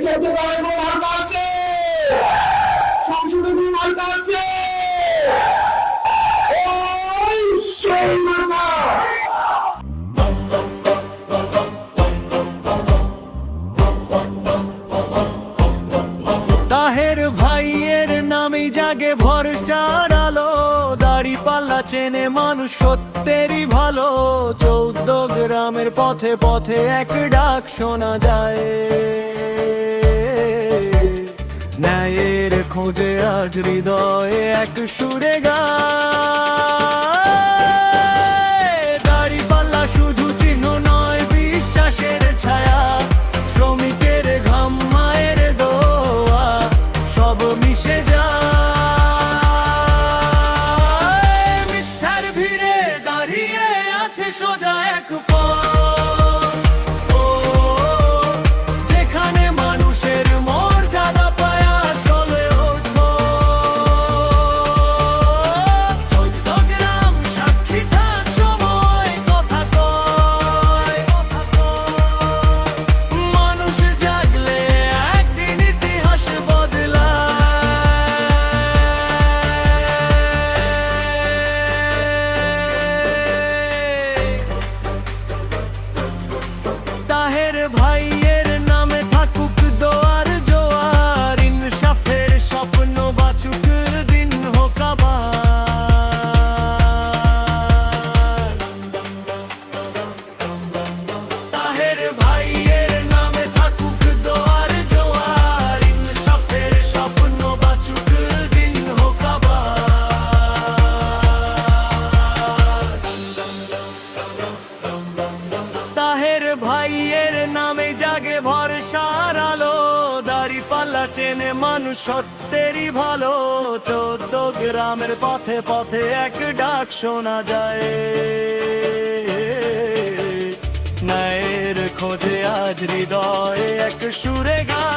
ক্ষেত্রে দলের কোনো মার্কা আছে, সংসদে কোনো মার্কা আছে, ওই সেই মার্কা। তাহের ভাইয়ের নামে জাগে ভরসার আলো, দাড়ি পাল্লা চেনে মানুষ সত্যেরই ভালো। 14 গ্রামের পথে পথে এক ডাক শোনা যায়, ন্যায়ের খোঁজে আজ হৃদয়ে এক সুরে গায়। দাড়ি পাল্লা শুধু চিহ্ন নয়, বিশ্বাসের ছায়া, শ্রমিকের ঘাম, মায়ের দোয়া, সব মিশে যায়। মিথ্যার ভিড়ে দাঁড়িয়ে আছে সোজা এক পথ, যেখানে মানুষের মর্যাদা পায় আসলে অর্থ। 14 গ্রাম সাক্ষী থাক, সময় কথা কয়। মানুষ জাগলে একদিন ইতিহাস বদলায়। তাহের ভাইয়ের নামে থাকুক দোয়ার জোয়ার, ইনসাফের স্বপ্ন বাঁচুক, দিন হোক আবার। তাহের ভাইয়ের নামে থাকুক দোয়ার জোয়ার, ইনসাফের স্বপ্ন বাঁচুক, দিন হোক আবার। তাহের ভাইয়ের নামে জাগে ভরসার আলো, দাড়ি পাল্লা চেনে মানুষ সত্যেরই ভালো। 14 গ্রামের পথে পথে এক ডাক শোনা যায়, ন্যায়ের খোঁজে আজ হৃদয়ে এক সুরে গায়।